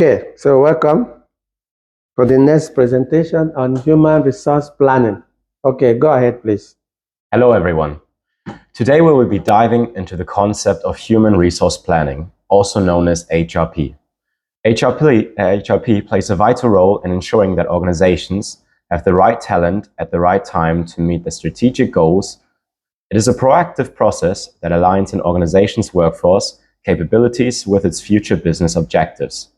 Okay, so welcome for the next presentation on human resource planning. Okay, go ahead, please. Hello, everyone. Today we will be diving into the concept of human resource planning, also known as HRP. HRP plays a vital role in ensuring that organizations have the right talent at the right time to meet their strategic goals. It is a proactive process that aligns an organization's workforce capabilities with its future business objectives.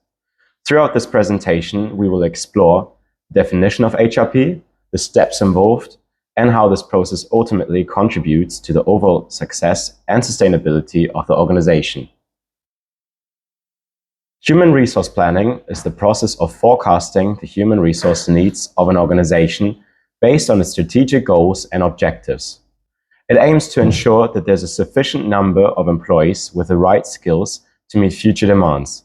Throughout this presentation, we will explore the definition of HRP, the steps involved, and how this process ultimately contributes to the overall success and sustainability of the organization. Human resource planning is the process of forecasting the human resource needs of an organization based on its strategic goals and objectives. It aims to ensure that there's a sufficient number of employees with the right skills to meet future demands.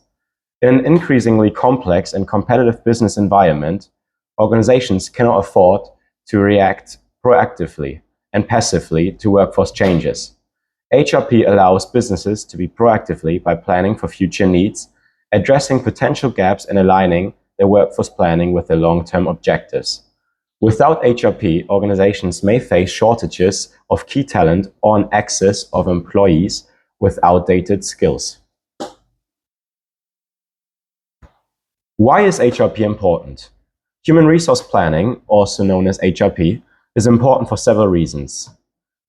In an increasingly complex and competitive business environment, organizations cannot afford to react proactively and passively to workforce changes. HRP allows businesses to be proactively by planning for future needs, addressing potential gaps and aligning their workforce planning with their long-term objectives. Without HRP, organizations may face shortages of key talent or an excess of employees with outdated skills. Why is HRP important? Human resource planning, also known as HRP, is important for several reasons.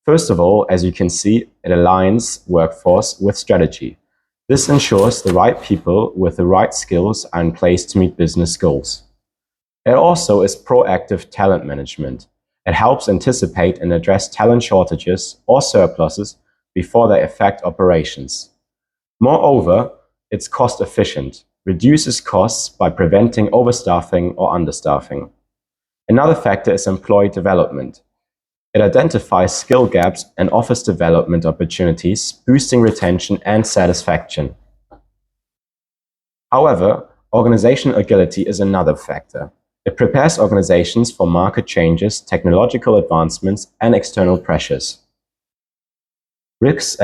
First of all, as you can see, it aligns workforce with strategy. This ensures the right people with the right skills are in place to meet business goals. It also is proactive talent management. It helps anticipate and address talent shortages or surpluses before they affect operations. Moreover, it's cost efficient, reduces costs by preventing overstaffing or understaffing. Another factor is employee development. It identifies skill gaps and offers development opportunities, boosting retention and satisfaction. However, organizational agility is another factor. It prepares organizations for market changes, technological advancements, and external pressures. Risk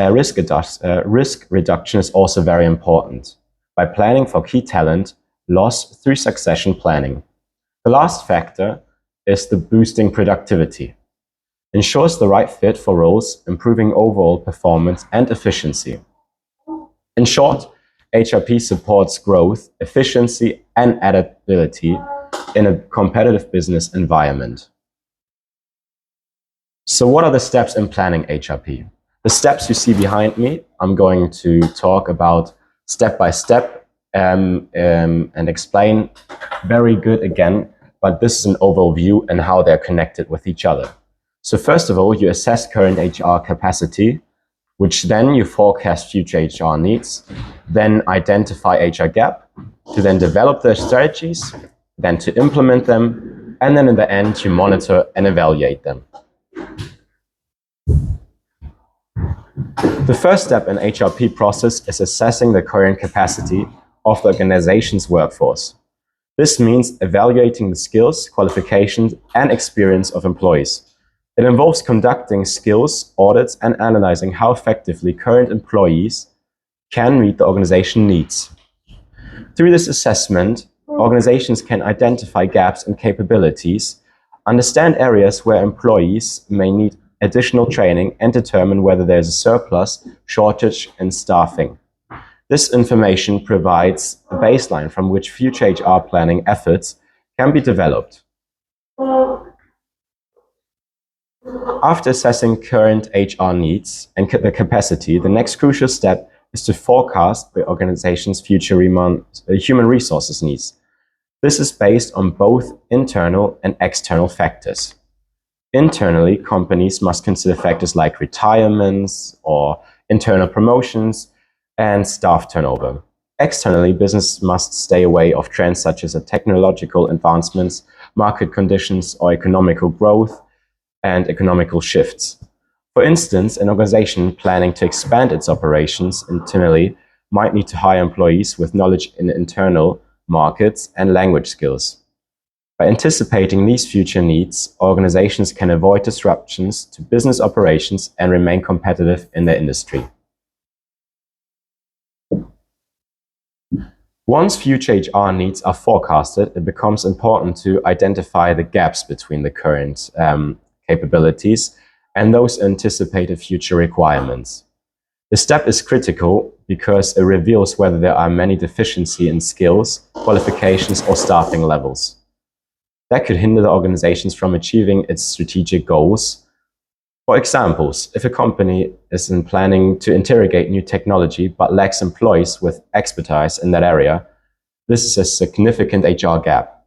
reduction is also very important by planning for key talent loss through succession planning. The last factor is the boosting productivity. Ensures the right fit for roles, improving overall performance and efficiency. In short, HRP supports growth, efficiency, and adaptability in a competitive business environment. So what are the steps in planning HRP? The steps you see behind me, I'm going to talk about step by step and explain very good again, but this is an overview and how they're connected with each other. So first of all, you assess current HR capacity, which then you forecast future HR needs, then identify HR gap, to then develop their strategies, then to implement them, and then in the end, you monitor and evaluate them. The first step in HRP process is assessing the current capacity of the organization's workforce. This means evaluating the skills, qualifications, and experience of employees. It involves conducting skills audits and analyzing how effectively current employees can meet the organization needs. Through this assessment, organizations can identify gaps in capabilities, understand areas where employees may need additional training, and determine whether there's a surplus, shortage, in staffing. This information provides a baseline from which future HR planning efforts can be developed. After assessing current HR needs and the capacity, the next crucial step is to forecast the organization's future human resources needs. This is based on both internal and external factors. Internally, companies must consider factors like retirements or internal promotions and staff turnover. Externally, business must stay away of trends such as technological advancements, market conditions, or economical growth and economical shifts. For instance, an organization planning to expand its operations internally might need to hire employees with knowledge in internal markets and language skills. By anticipating these future needs, organizations can avoid disruptions to business operations and remain competitive in their industry. Once future HR needs are forecasted, it becomes important to identify the gaps between the current capabilities and those anticipated future requirements. The step is critical because it reveals whether there are many deficiencies in skills, qualifications, or staffing levels. That could hinder the organizations from achieving its strategic goals. For examples, if a company is planning to interrogate new technology but lacks employees with expertise in that area, this is a significant HR gap.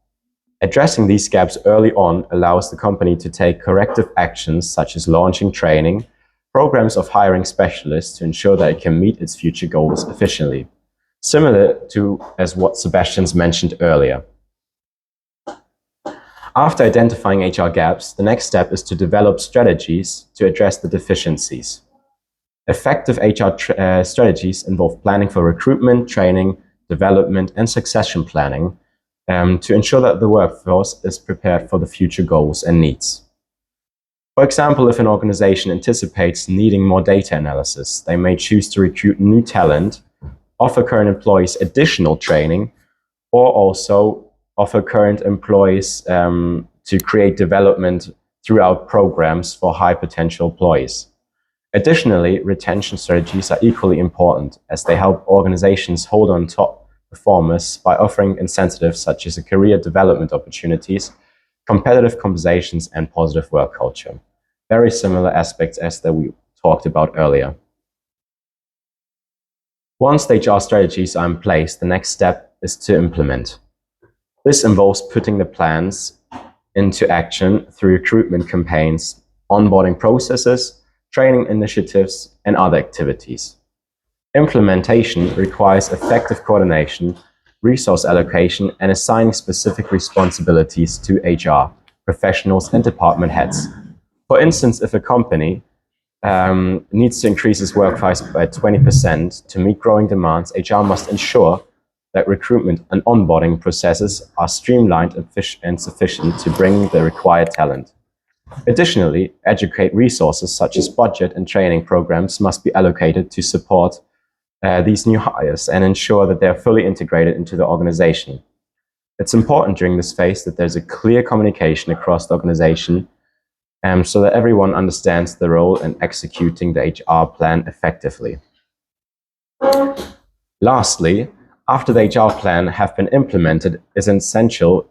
Addressing these gaps early on allows the company to take corrective actions such as launching training, programs of hiring specialists to ensure that it can meet its future goals efficiently, similar to as what Sebastian's mentioned earlier. After identifying HR gaps, the next step is to develop strategies to address the deficiencies. Effective HR strategies involve planning for recruitment, training, development, and succession planning to ensure that the workforce is prepared for the future goals and needs. For example, if an organization anticipates needing more data analysis, they may choose to recruit new talent, offer current employees additional training, or also offer current employees to create development throughout programs for high potential employees. Additionally, retention strategies are equally important as they help organizations hold on top performers by offering incentives such as career development opportunities, competitive compensations, and positive work culture. Very similar aspects as that we talked about earlier. Once the HR strategies are in place, the next step is to implement. This involves putting the plans into action through recruitment campaigns, onboarding processes, training initiatives, and other activities. Implementation requires effective coordination, resource allocation, and assigning specific responsibilities to HR professionals and department heads. For instance, if a company needs to increase its workforce by 20% to meet growing demands, HR must ensure that recruitment and onboarding processes are streamlined and sufficient to bring the required talent. Additionally, educate resources such as budget and training programs must be allocated to support these new hires and ensure that they are fully integrated into the organization. It's important during this phase that there's a clear communication across the organization so that everyone understands the role in executing the HR plan effectively. Lastly, after the HR plan have been implemented, it's essential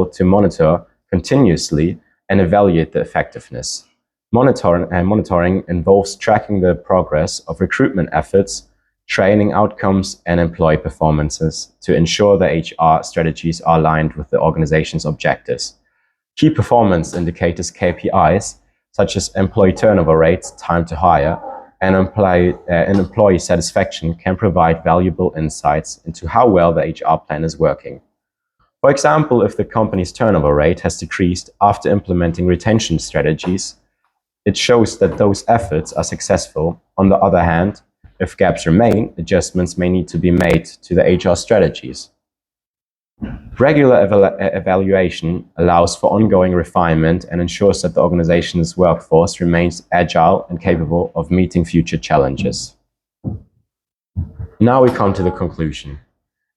to monitor continuously and evaluate the effectiveness. Monitoring involves tracking the progress of recruitment efforts, training outcomes, and employee performances to ensure the HR strategies are aligned with the organization's objectives. Key performance indicators, KPIs, such as employee turnover rates, time to hire, and employee satisfaction can provide valuable insights into how well the HR plan is working. For example, if the company's turnover rate has decreased after implementing retention strategies, it shows that those efforts are successful. On the other hand, if gaps remain, adjustments may need to be made to the HR strategies. Regular evaluation allows for ongoing refinement and ensures that the organization's workforce remains agile and capable of meeting future challenges. Now we come to the conclusion.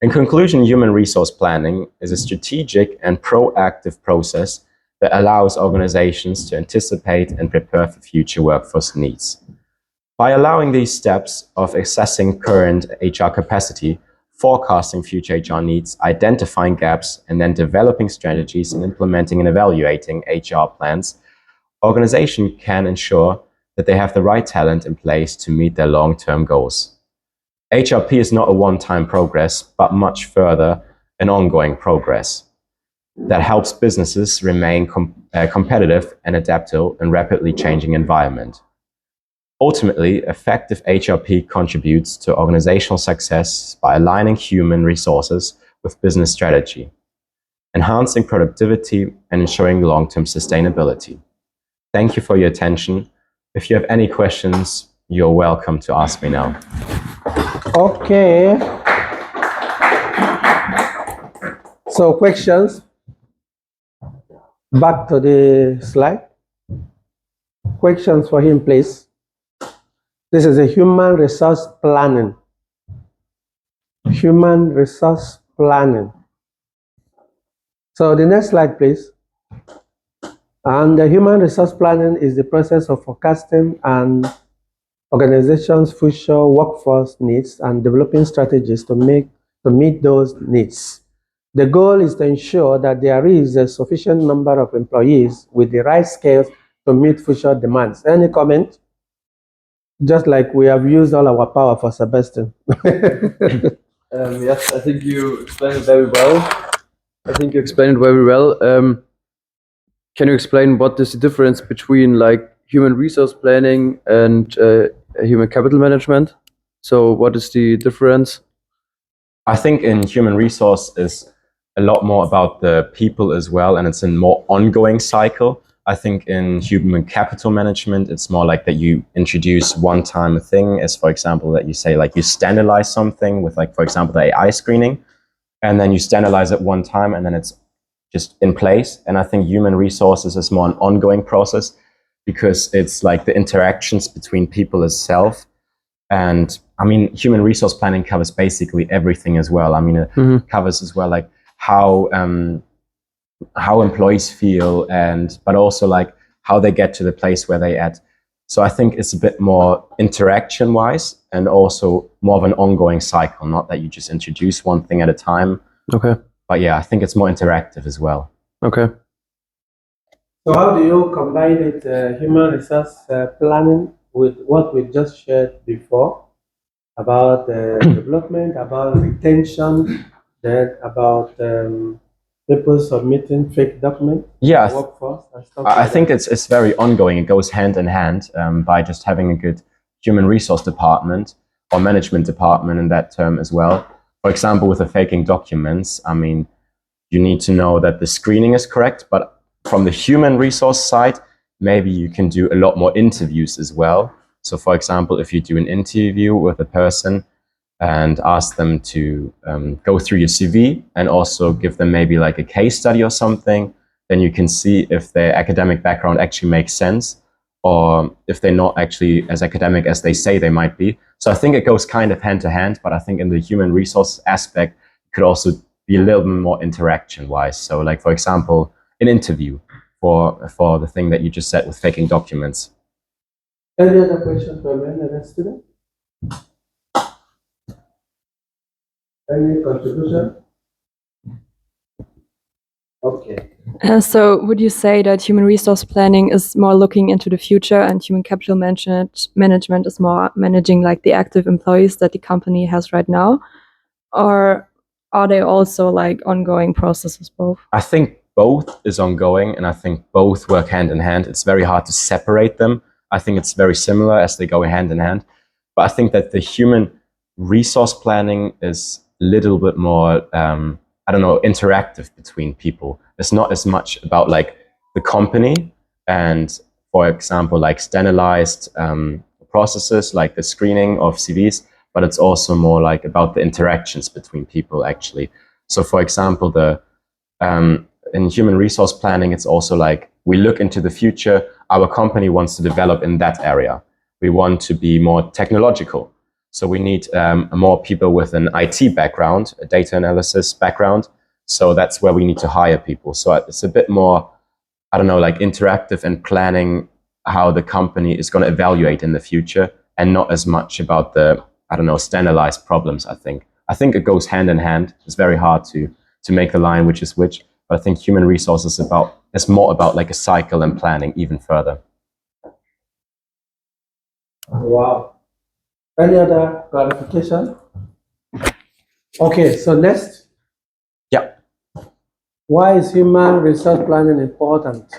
In conclusion, human resource planning is a strategic and proactive process that allows organizations to anticipate and prepare for future workforce needs. By allowing these steps of assessing current HR capacity, forecasting future HR needs, identifying gaps, and then developing strategies and implementing and evaluating HR plans, organizations can ensure that they have the right talent in place to meet their long-term goals. HRP is not a one-time progress, but much further an ongoing progress that helps businesses remain competitive and adaptable in a rapidly changing environment. Ultimately, effective HRP contributes to organizational success by aligning human resources with business strategy, enhancing productivity, and ensuring long-term sustainability. Thank you for your attention. If you have any questions, you're welcome to ask me now. Okay. So questions? Back to the slide. Questions for him, please. This is a human resource planning. human resource planning. So the next slide, please. And the human resource planning is the process of forecasting an organization's future workforce needs and developing strategies to meet those needs. The goal is to ensure that there is a sufficient number of employees with the right skills to meet future demands. Any comment? Just like we have used all our power for Sebastian. Yes, I think you explained it very well. Can you explain what is the difference between like human resource planning and human capital management? So what is the difference? I think in human resource is a lot more about the people as well, and it's a more ongoing cycle. I think in human capital management, it's more like that you introduce one time a thing, as for example, that you say like you standardize something with like, for example, the AI screening, and then you standardize it one time and then it's just in place. And I think human resources is more an ongoing process because it's like the interactions between people itself. And I mean, human resource planning covers basically everything as well. I mean, it covers as well like how employees feel, but also like how they get to the place where they at. So I think it's a bit more interaction wise and also more of an ongoing cycle, not that you just introduce one thing at a time. Okay. But yeah, I think it's more interactive as well. Okay. So how do you combine it, human resource planning with what we just shared before about development, about retention, then about people submitting fake documents? Yeah, Workforce and stuff I like think that? it's very ongoing. It goes hand in hand by just having a good human resource department or management department in that term as well. For example, with the faking documents, I mean, you need to know that the screening is correct, but from the human resource side, maybe you can do a lot more interviews as well. So for example, if you do an interview with a person and ask them to go through your CV and also give them maybe like a case study or something, then you can see if their academic background actually makes sense or if they're not actually as academic as they say they might be. So I think it goes kind of hand to hand, but I think in the human resource aspect, it could also be a little bit more interaction wise. So like, for example, an interview for the thing that you just said with faking documents. Any other questions from any other student? Any contribution? Okay. So would you say that human resource planning is more looking into the future and human capital management is more managing like the active employees that the company has right now? Or are they also like ongoing processes both? I think both is ongoing and I think both work hand in hand. It's very hard to separate them. I think it's very similar as they go hand in hand. But I think that the human resource planning is a little bit more, I don't know, interactive between people. It's not as much about like the company and, for example, like standardized processes like the screening of CVs, but it's also more like about the interactions between people actually. So for example, in human resource planning, it's also like we look into the future. Our company wants to develop in that area. We want to be more technological. So we need more people with an IT background, a data analysis background. So that's where we need to hire people. So it's a bit more, I don't know, like interactive and planning how the company is going to evaluate in the future and not as much about the, I don't know, standardized problems, I think. I think it goes hand in hand. It's very hard to make the line which is which. But I think human resources is more about like a cycle and planning even further. Wow. Any other clarification? Okay, so next. Yeah. Why is human resource planning important?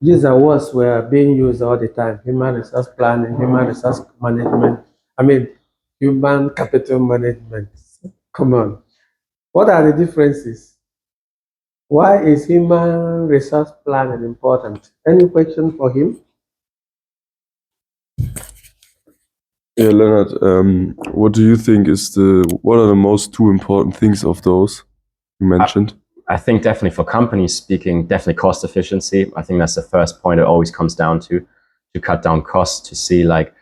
These are words we are being used all the time. Human resource planning, human resource management. I mean, human capital management. Come on. What are the differences? Why is human resource planning important? Any question for him? Yeah, Leonard, what do you think what are the most two important things of those you mentioned? I think definitely for companies speaking, definitely cost efficiency. I think that's the first point it always comes down to cut down costs, to see like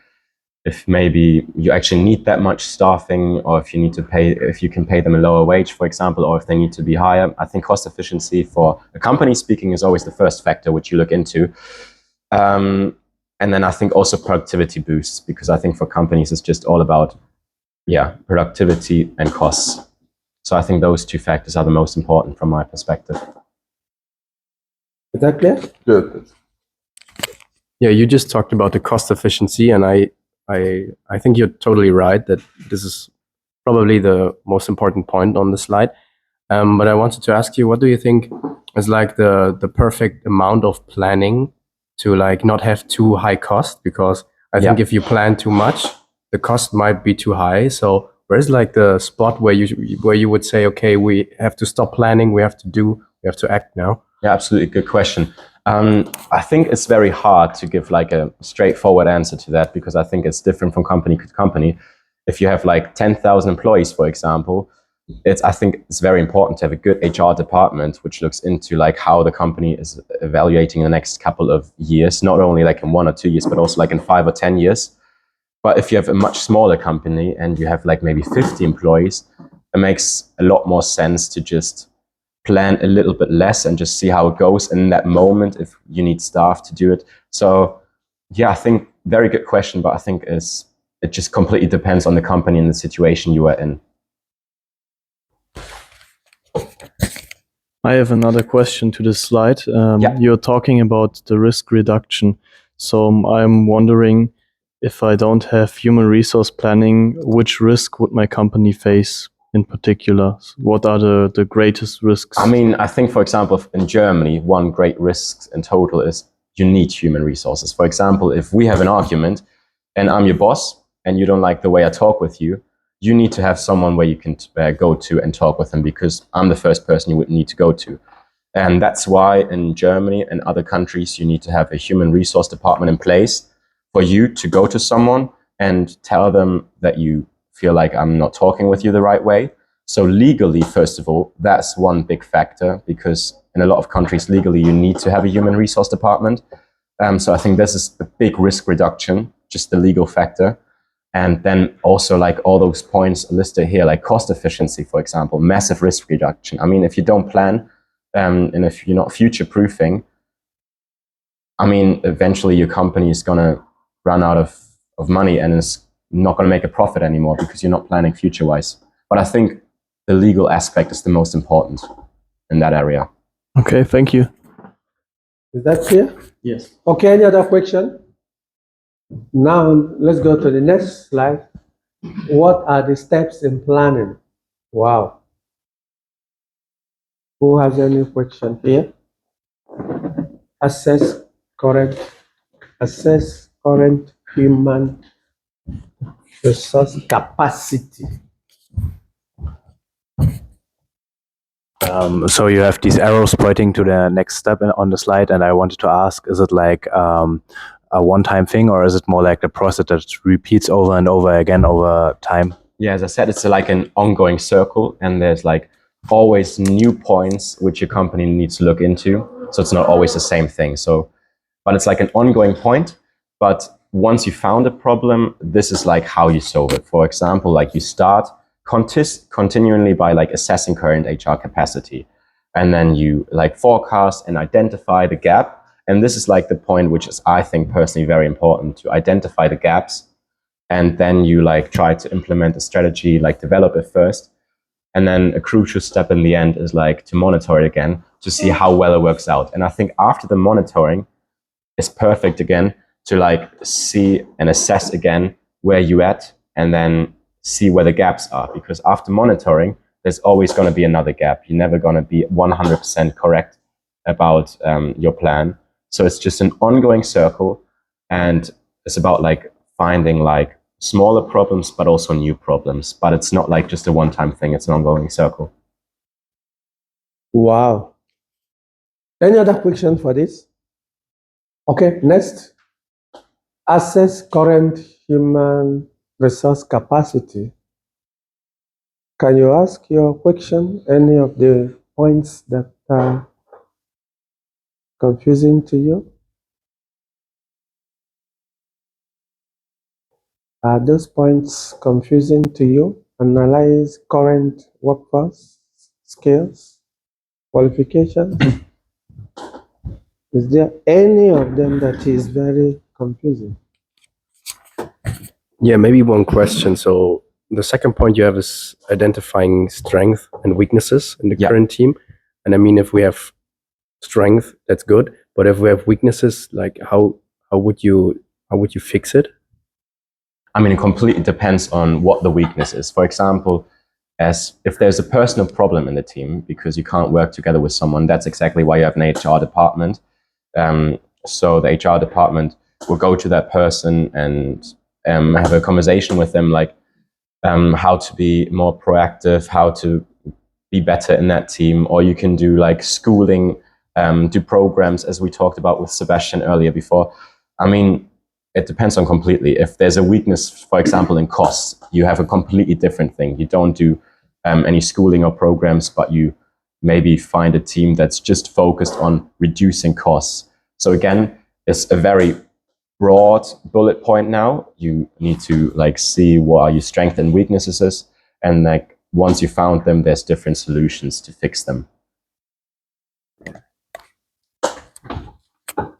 if maybe you actually need that much staffing, or if you can pay them a lower wage, for example, or if they need to be higher. I think cost efficiency for a company speaking is always the first factor which you look into. And then I think also productivity boosts, because I think for companies it's just all about, productivity and costs. So I think those two factors are the most important from my perspective. Is that clear? Good. Yeah, you just talked about the cost efficiency, and I think you're totally right that this is probably the most important point on the slide. But I wanted to ask you, what do you think is like the perfect amount of planning to like not have too high cost? Because I think if you plan too much, the cost might be too high. So where's like the spot where you would say, okay, we have to stop planning, we have to act now? Yeah, absolutely. Good question. I think it's very hard to give like a straightforward answer to that, because I think it's different from company to company. If you have like 10,000 employees, for example, I think it's very important to have a good HR department which looks into like how the company is evaluating in the next couple of years, not only like in 1 or 2 years, but also like in 5 or 10 years. But if you have a much smaller company and you have like maybe 50 employees, it makes a lot more sense to just plan a little bit less and just see how it goes in that moment if you need staff to do it. So yeah, I think very good question, but I think it just completely depends on the company and the situation you are in. I have another question to this slide. You're talking about the risk reduction. So I'm wondering, if I don't have human resource planning, which risk would my company face in particular? What are the greatest risks? I mean, I think, for example, in Germany, one great risk in total is you need human resources. For example, if we have an argument and I'm your boss and you don't like the way I talk with you, you need to have someone where you can go to and talk with them, because I'm the first person you would need to go to. And that's why in Germany and other countries, you need to have a human resource department in place for you to go to someone and tell them that you feel like I'm not talking with you the right way. So legally, first of all, that's one big factor, because in a lot of countries, legally, you need to have a human resource department. So I think this is a big risk reduction, just the legal factor. And then also like all those points listed here, like cost efficiency, for example, massive risk reduction. I mean, if you don't plan and if you're not future proofing, I mean, eventually your company is going to run out of money and is not going to make a profit anymore because you're not planning future wise. But I think the legal aspect is the most important in that area. Okay, thank you. Is that clear? Yes. Okay, any other question? Now, let's go to the next slide. What are the steps in planning? Wow. Who has any question here? Assess current human resource capacity. So you have these arrows pointing to the next step on the slide, and I wanted to ask, is it like a one-time thing, or is it more like a process that repeats over and over again over time? Yeah, as I said, it's like an ongoing circle, and there's like always new points which your company needs to look into. So it's not always the same thing. But it's like an ongoing point. But once you found a problem, this is like how you solve it. For example, like you start continually by like assessing current HR capacity, and then you like forecast and identify the gap. And this is like the point which is, I think, personally very important, to identify the gaps. And then you like try to implement a strategy, like develop it first. And then a crucial step in the end is like to monitor it again to see how well it works out. And I think after the monitoring, it's perfect again to like see and assess again where you at, and then see where the gaps are. Because after monitoring, there's always going to be another gap. You're never going to be 100% correct about your plan. So it's just an ongoing circle, and it's about like finding like smaller problems, but also new problems. But it's not like just a one-time thing. It's an ongoing circle. Wow. Any other question for this? Okay, next. Assess current human resource capacity. Can you ask your question? Any of the points that are confusing to you? Are those points confusing to you? Analyze current workforce, skills, qualifications. Is there any of them that is very confusing? Yeah, maybe one question. So the second point you have is identifying strength and weaknesses in the Yeah. current team. And I mean, if we have strength, that's good. But if we have weaknesses, like how would you fix it? I mean, it completely depends on what the weakness is. For example, as if there's a personal problem in the team because you can't work together with someone, that's exactly why you have an HR department. So the HR department will go to that person and have a conversation with them, like how to be more proactive, how to be better in that team, or you can do like schooling, do programs as we talked about with Sebastian earlier before. I mean, it depends on completely. If there's a weakness, for example, in costs, you have a completely different thing. You don't do any schooling or programs, but you maybe find a team that's just focused on reducing costs. So again, it's a very broad bullet point now. You need to like see what are your strengths and weaknesses is, and like once you found them, there's different solutions to fix them.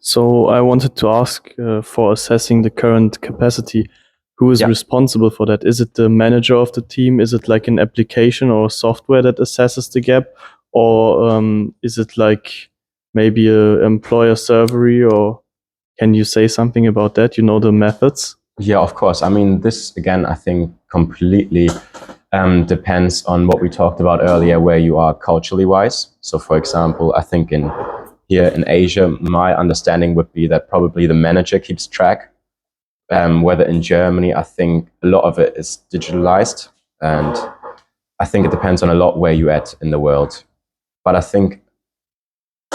So I wanted to ask for assessing the current capacity, who is Yeah. responsible for that? Is it the manager of the team? Is it like an application or a software that assesses the gap? Or is it like maybe a employer survey? Or can you say something about that? You know the methods? Yeah, of course. I mean, this again, I think completely depends on what we talked about earlier, where you are culturally wise. So, for example, I think here in Asia, my understanding would be that probably the manager keeps track. Whether in Germany, I think a lot of it is digitalized, and I think it depends on a lot where you're at in the world. But I think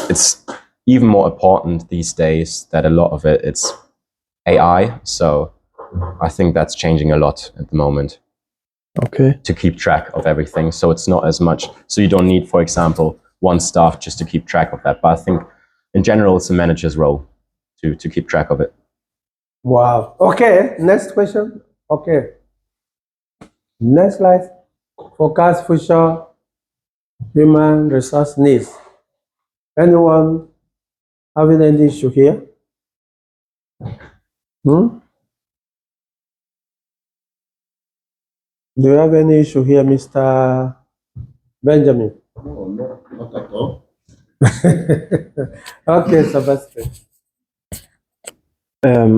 it's even more important these days that a lot of it's AI. So I think that's changing a lot at the moment Okay. to keep track of everything. So it's not as much. So you don't need, for example, one staff just to keep track of that. But I think in general, it's a manager's role to keep track of it. Wow. Okay, next question. Okay. Next slide. Forecast future human resource needs. Anyone having any issue here? Do you have any issue here, Mr. Benjamin? No, not at all. Okay, Sebastian.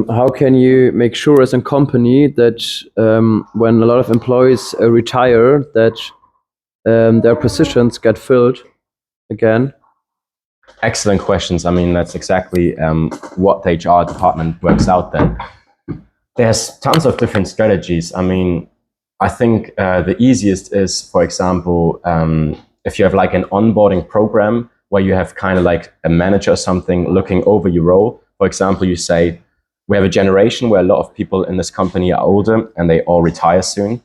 How can you make sure as a company that when a lot of employees retire, that their positions get filled again? Excellent questions. I mean, that's exactly what the HR department works out then. There's tons of different strategies. I mean, I think the easiest is, for example, if you have like an onboarding program where you have kind of like a manager or something looking over your role. For example, you say, we have a generation where a lot of people in this company are older and they all retire soon,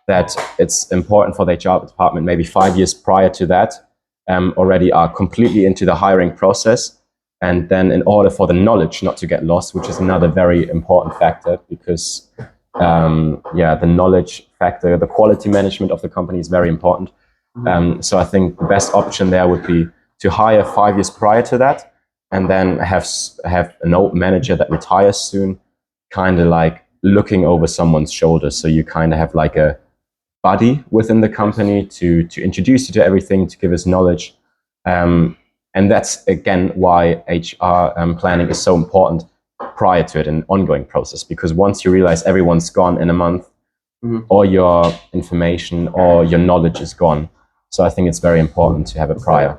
that it's important for the HR department, maybe 5 years prior to that, already are completely into the hiring process. And then in order for the knowledge not to get lost, which is another very important factor, because the knowledge factor, the quality management of the company is very important. So I think the best option there would be to hire 5 years prior to that, and then have an old manager that retires soon, kind of like looking over someone's shoulder. So you kind of have like a buddy within the company to introduce you to everything, to give us knowledge. And that's, again, why HR planning is so important prior to it, an ongoing process. Because once you realize everyone's gone in a month, all your information or your knowledge is gone. So I think it's very important to have it prior.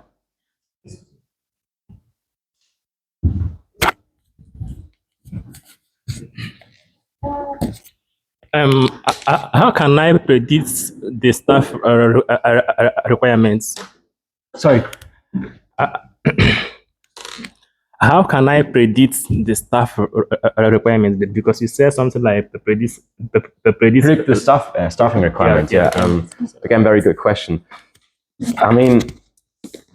How can I predict the staff requirements? Sorry. How can I predict the staff requirements? Because you said something like predict The staffing requirements. Yeah. Again, very good question. I mean,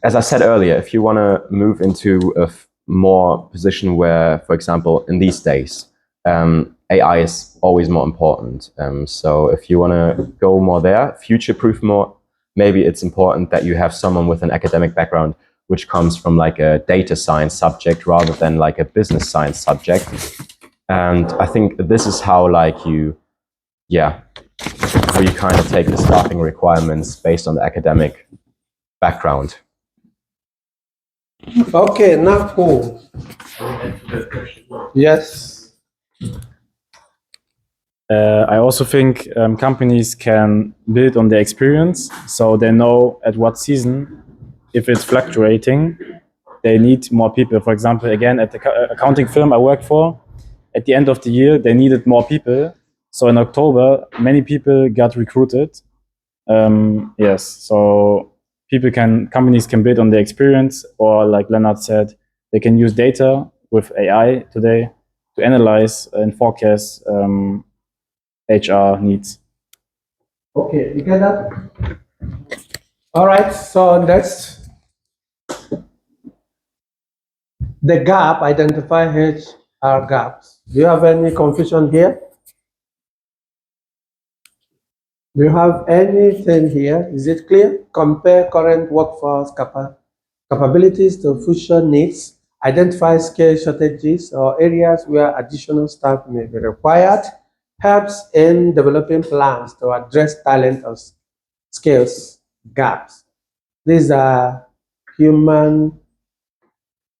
as I said earlier, if you want to move into a more position where, for example, in these days, AI is always more important. So if you want to go more there, future-proof more, maybe it's important that you have someone with an academic background which comes from like a data science subject rather than like a business science subject. And I think this is how like how you kind of take the staffing requirements based on the academic background. Okay, now who? Yes. I also think companies can build on their experience, so they know at what season, if it's fluctuating, they need more people. For example, again, at the accounting firm I work for, at the end of the year, they needed more people. So in October, many people got recruited. Yes, so companies can build on their experience, or like Leonard said, they can use data with AI today to analyze and forecast HR needs. Okay, you get that? All right, so next, the gap, identify HR gaps. Do you have any confusion here? Do you have anything here? Is it clear? Compare current workforce capabilities to future needs. Identify skill shortages or areas where additional staff may be required. Helps in developing plans to address talent or skills gaps. These are human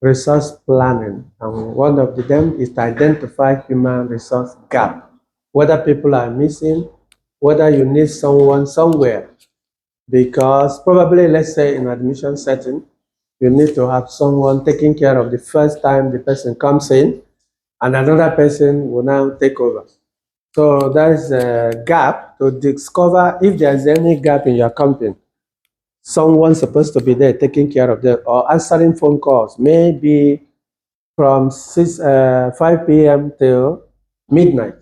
resource planning, and one of them is to identify human resource gap, whether people are missing, whether you need someone somewhere, because probably, let's say in admission setting, you need to have someone taking care of the first time the person comes in, and another person will now take over. So there's a gap to discover if there's any gap in your company. Someone's supposed to be there taking care of them or answering phone calls, maybe from 5 p.m. till midnight.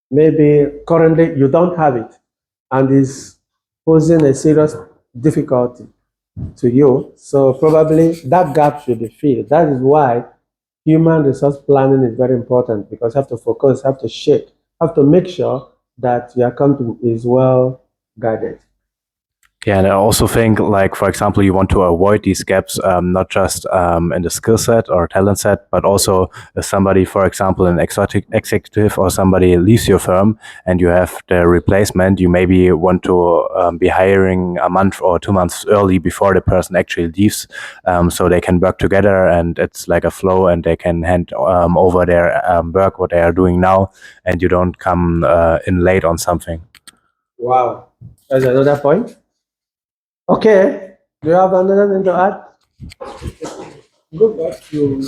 Maybe currently you don't have it and is posing a serious difficulty to you. So probably that gap should be filled. That is why human resource planning is very important, because you have to focus, have to shape, have to make sure that your company is well guided. Yeah, and I also think, like, for example, you want to avoid these gaps, not just in the skill set or talent set, but also if somebody, for example, an executive or somebody leaves your firm and you have the replacement, you maybe want to be hiring a month or 2 months early before the person actually leaves, so they can work together and it's like a flow and they can hand over their work, what they are doing now, and you don't come in late on something. Wow, that's another point. Okay, do you have another thing to add? Go back to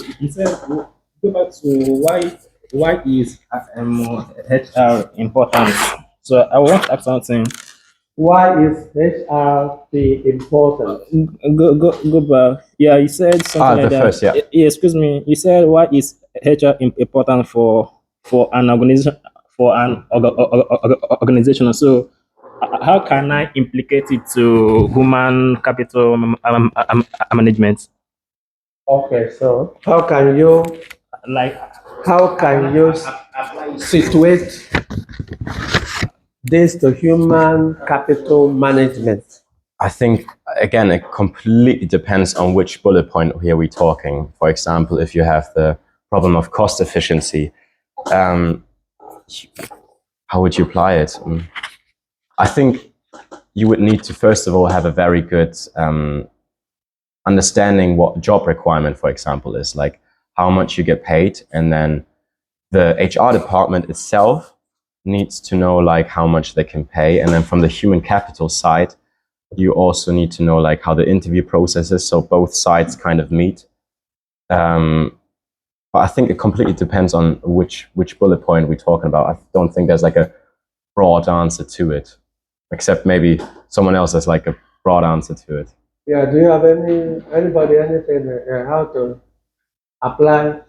why is HR important? So I want to ask something. Why is HRP important? Go back. Yeah, you said something like that. First, yeah. Excuse me. You said why is HR important for an organization organization? So how can I implicate it to human capital management? Okay, so how can you situate this to human capital management? I think, again, it completely depends on which bullet point here we're talking. For example, if you have the problem of cost efficiency, how would you apply it? I think you would need to, first of all, have a very good understanding what job requirement, for example, is, like how much you get paid. And then the HR department itself needs to know like how much they can pay. And then from the human capital side, you also need to know like how the interview process is, so both sides kind of meet. But I think it completely depends on which bullet point we're talking about. I don't think there's like a broad answer to it, except maybe someone else has like a broad answer to it. Yeah, do you have anybody anything how to apply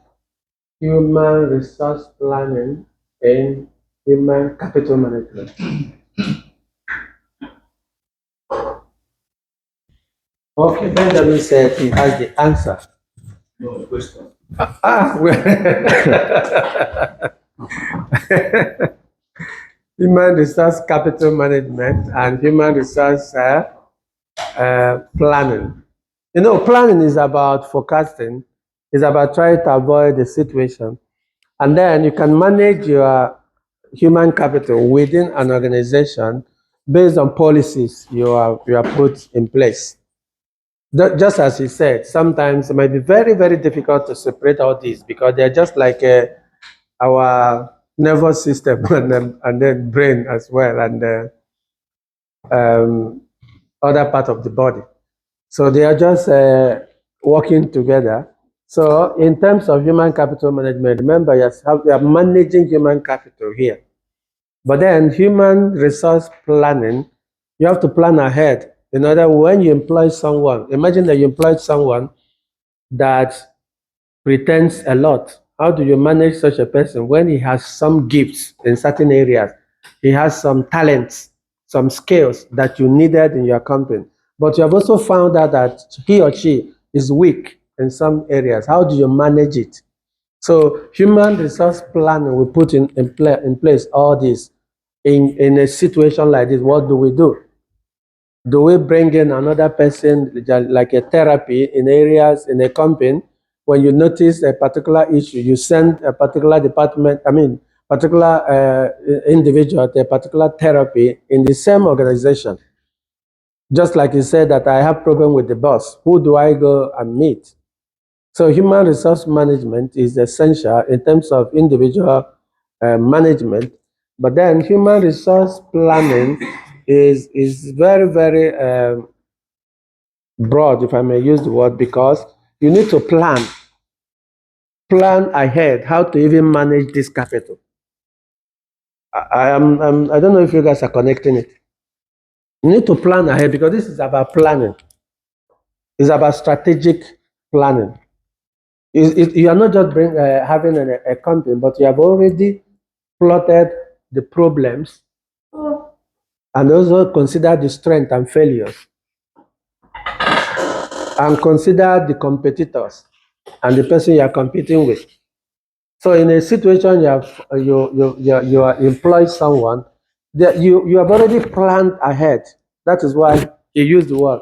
human resource planning in human capital management? Okay, Benjamin said he has the answer. No question. Human resource capital management and human resource planning. You know, planning is about forecasting, is about trying to avoid the situation. And then you can manage your human capital within an organization based on policies you are put in place. Just as you said, sometimes it might be very, very difficult to separate all these because they're just like our nervous system and then brain as well, and other part of the body. So they are just working together. So in terms of human capital management, remember you are managing human capital here. But then human resource planning, you have to plan ahead. In other words, when you employ someone, imagine that you employed someone that pretends a lot. How do you manage such a person when he has some gifts in certain areas? He has some talents, some skills that you needed in your company. But you have also found out that he or she is weak in some areas. How do you manage it? So human resource planning will put in place all this. In a situation like this, what do we do? Do we bring in another person like a therapy in areas in a company? When you notice a particular issue, you send a particular department, particular individual to a particular therapy in the same organization. Just like you said that I have problem with the boss, who do I go and meet? So human resource management is essential in terms of individual management, but then human resource planning is very, very broad, if I may use the word, because you need to plan ahead how to even manage this capital. I don't know if you guys are connecting it. You need to plan ahead because this is about planning. It's about strategic planning. You are not just having a company, but you have already plotted the problems and also consider the strength and failures and consider the competitors and the person you are competing with. So in a situation you are employ someone that you have already planned ahead. That is why you use the word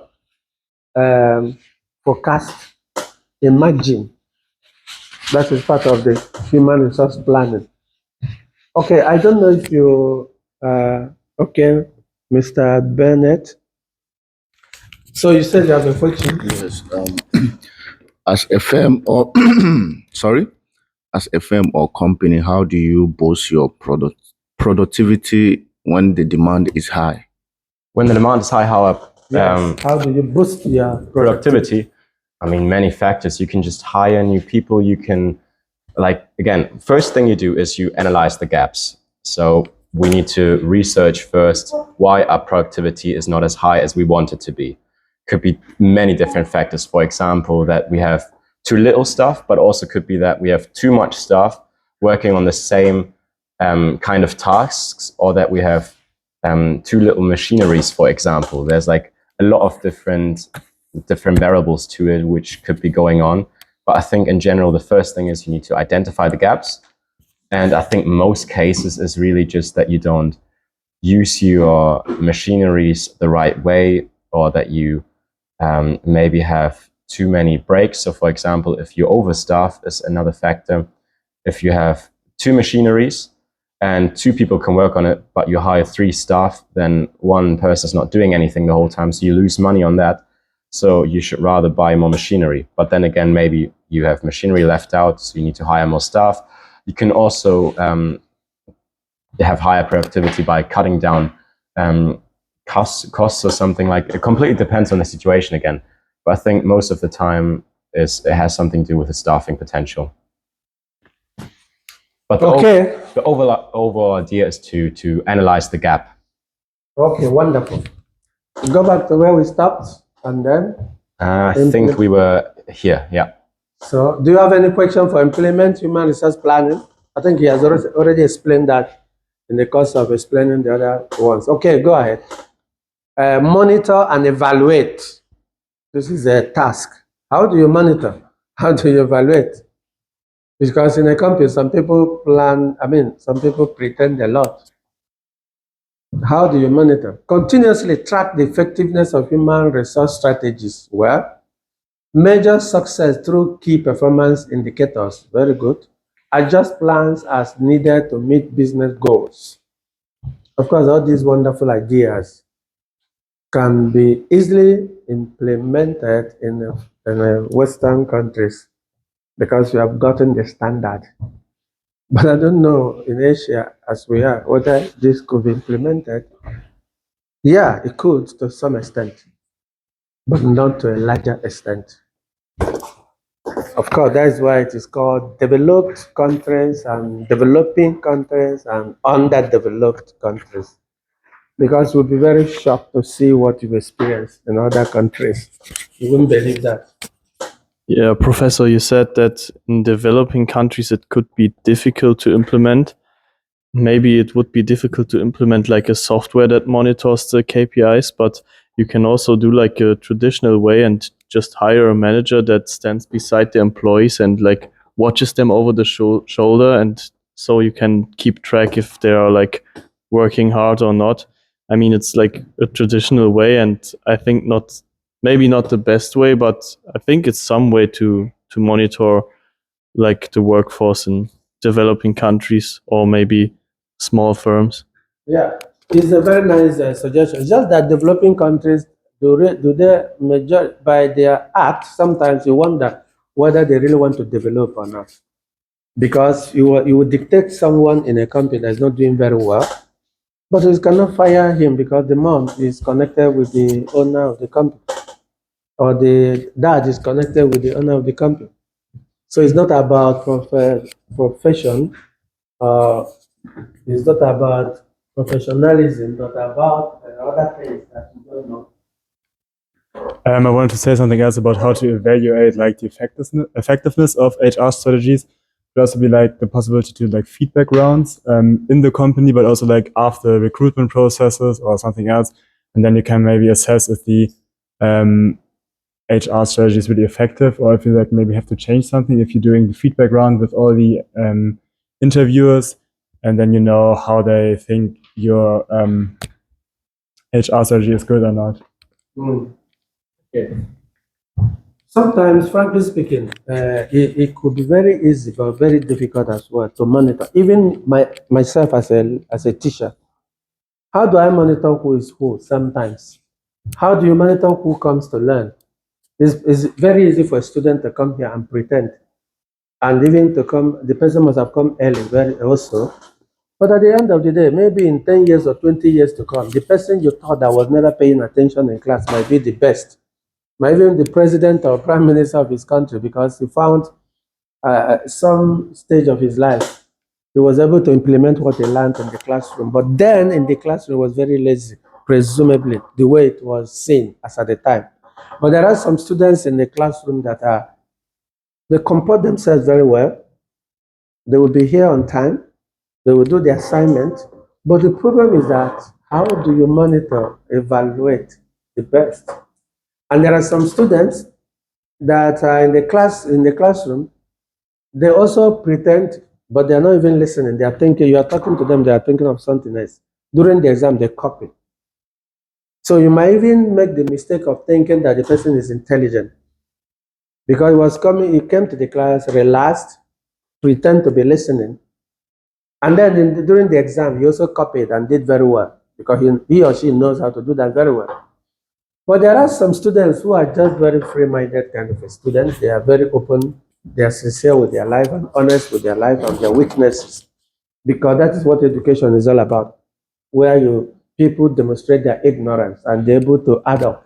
forecast, imagine. That is part of the human resource planning. Okay, I don't know if you okay, Mr. Bennett. So you said you have a question. Yes. As a firm or sorry, as a firm or company, how do you boost your productivity when the demand is high? When the demand is high, How do you boost your productivity? I mean, many factors. You can just hire new people. You can, like, again, first thing you do is you analyze the gaps. So we need to research first why our productivity is not as high as we want it to be. Could be many different factors. For example, that we have too little stuff, but also could be that we have too much stuff working on the same kind of tasks, or that we have too little machineries, for example. There's like a lot of different variables to it which could be going on. But I think in general, the first thing is you need to identify the gaps. And I think most cases is really just that you don't use your machineries the right way, or that you maybe have too many breaks. So for example, if you overstaff is another factor. If you have two machineries and two people can work on it, but you hire 3 staff, then one person's not doing anything the whole time, so you lose money on that. So you should rather buy more machinery. But then again, maybe you have machinery left out, so you need to hire more staff. You can also have higher productivity by cutting down costs or something. Like, it completely depends on the situation again. But I think most of the time it has something to do with the staffing potential. But the overall idea is to analyze the gap. Okay, wonderful. Go back to where we stopped, and then I think we were here, yeah. So do you have any question for implement human resource planning? I think he has already explained that in the course of explaining the other ones. Okay, go ahead. Monitor and evaluate. This is a task. How do you monitor? How do you evaluate? Because in a company, some people some people pretend a lot. How do you monitor? Continuously track the effectiveness of human resource strategies. Well, measure success through key performance indicators. Very good. Adjust plans as needed to meet business goals. Of course, all these wonderful ideas can be easily implemented in Western countries because we have gotten the standard. But I don't know in Asia, as we are, whether this could be implemented. Yeah, it could to some extent, but not to a larger extent. Of course, that is why it is called developed countries and developing countries and underdeveloped countries. Because we'll be very shocked to see what you've experienced in other countries. You wouldn't believe that. Yeah, Professor, you said that in developing countries it could be difficult to implement. Maybe it would be difficult to implement like a software that monitors the KPIs, but you can also do like a traditional way and just hire a manager that stands beside the employees and like watches them over the shoulder, and so you can keep track if they are like working hard or not. I mean, it's like a traditional way, and I think maybe not the best way, but I think it's some way to monitor like the workforce in developing countries or maybe small firms. Yeah, it's a very nice suggestion. It's just that developing countries do they measure by their act? Sometimes you wonder whether they really want to develop or not, because you would dictate someone in a company that's not doing very well, but you cannot fire him because the mom is connected with the owner of the company, or the dad is connected with the owner of the company. So it's not about profession. It's not about professionalism, but about other things that you don't know. I wanted to say something else about how to evaluate like the effectiveness of HR strategies. Could also be like the possibility to like feedback rounds in the company, but also like after recruitment processes or something else, and then you can maybe assess if the HR strategy is really effective, or if you like maybe have to change something. If you're doing the feedback round with all the interviewers, and then you know how they think your HR strategy is good or not. Okay. Sometimes, frankly speaking, it could be very easy but very difficult as well to monitor. Even myself as a teacher, how do I monitor who is who? Sometimes, how do you monitor who comes to learn? It's very easy for a student to come here and pretend, and even to come, the person must have come early, very also. But at the end of the day, maybe in 10 years or 20 years to come, the person you thought that was never paying attention in class might be the best, might even the president or prime minister of his country, because he found some stage of his life he was able to implement what he learned in the classroom. But then in the classroom, he was very lazy, presumably, the way it was seen as at the time. But there are some students in the classroom that they comport themselves very well. They will be here on time. They will do the assignment. But the problem is that how do you monitor, evaluate the best? And there are some students that are in the classroom, they also pretend, but they're not even listening. They are thinking, you are talking to them, they are thinking of something else. During the exam, they copy. So you might even make the mistake of thinking that the person is intelligent, because he came to the class relaxed, pretend to be listening, and then during the exam, he also copied and did very well, because he or she knows how to do that very well. But there are some students who are just very free-minded kind of students. They are very open, they are sincere with their life and honest with their life and their weaknesses, because that is what education is all about, where people demonstrate their ignorance and they're able to add up.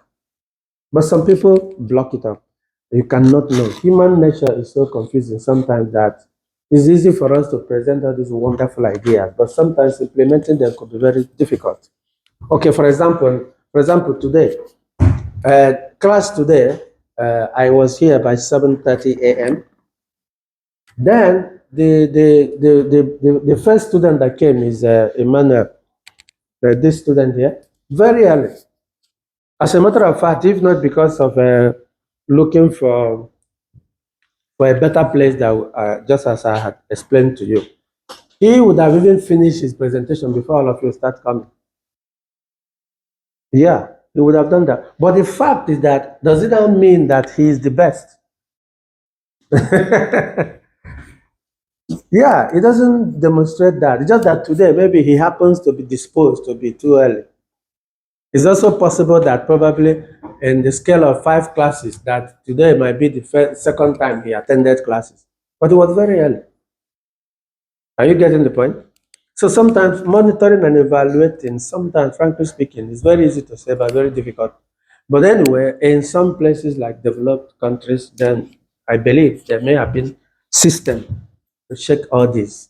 But some people block it up. You cannot know. Human nature is so confusing sometimes that it's easy for us to present all these wonderful ideas, but sometimes implementing them could be very difficult. Okay, for example, today, class today, I was here by 7:30 a.m. Then the first student that came is Emmanuel, this student here, very early. As a matter of fact, if not because of looking for for a better place that, just as I had explained to you. He would have even finished his presentation before all of you start coming. Yeah, he would have done that. But the fact is that, does it not mean that he is the best? Yeah, it doesn't demonstrate that. It's just that today maybe he happens to be disposed to be too early. It's also possible that probably in the scale of 5 classes, that today might be the second time he attended classes. But it was very early. Are you getting the point? So sometimes monitoring and evaluating, sometimes, frankly speaking, is very easy to say, but very difficult. But anyway, in some places like developed countries, then I believe there may have been system to check all this.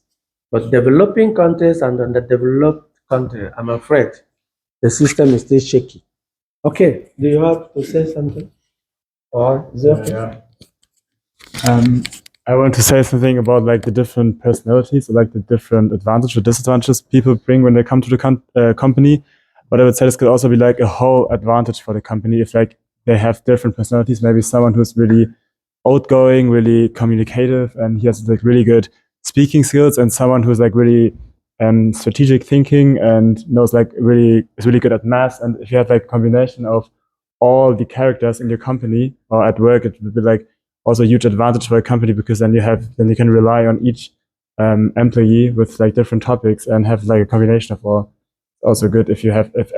But developing countries and underdeveloped country, I'm afraid the system is still shaky. Okay, do you have to say something? Or is it okay? I want to say something about like the different personalities, or like the different advantages or disadvantages people bring when they come to the company. But I would say this could also be like a whole advantage for the company if like they have different personalities. Maybe someone who's really outgoing, really communicative, and he has like really good speaking skills, and someone who's like really strategic thinking and knows like is really good at math. And if you have like a combination of all the characters in your company or at work, it would be like also a huge advantage for a company, because then you can rely on each employee with like different topics and have like a combination of all. Also good if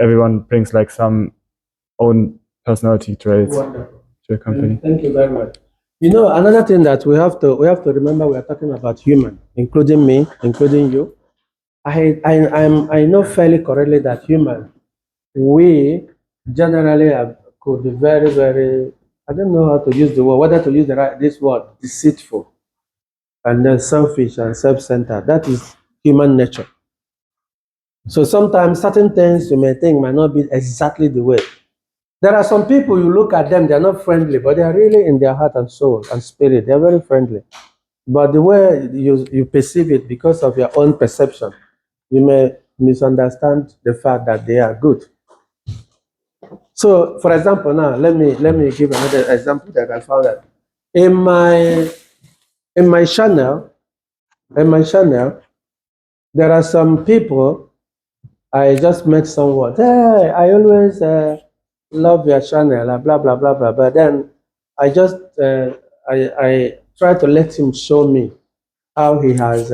everyone brings like some own personality traits to a company. Thank you very much. You know, another thing that we have to remember, we are talking about human, including me, including you. I know fairly correctly that human, we generally could be very, very, I don't know how to use the word, whether to use this word, deceitful, and then selfish and self-centered. That is human nature. So sometimes certain things you may think might not be exactly the way. There are some people, you look at them, they're not friendly, but they are really in their heart and soul and spirit, they're very friendly. But the way you perceive it, because of your own perception, you may misunderstand the fact that they are good. So, for example, now let me give another example that I found out in my channel. There are some people. I just met someone. Hey, I always love your channel, blah blah blah blah. But then I just I try to let him show me how he has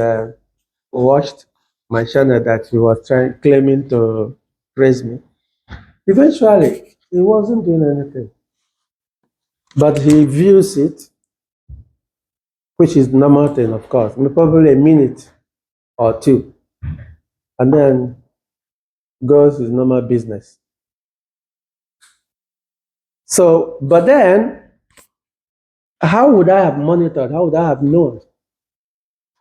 watched my channel that he was claiming to praise me. Eventually, he wasn't doing anything, but he views it, which is normal thing, of course, probably a minute or two, and then goes his normal business. So, but then, how would I have monitored? How would I have known?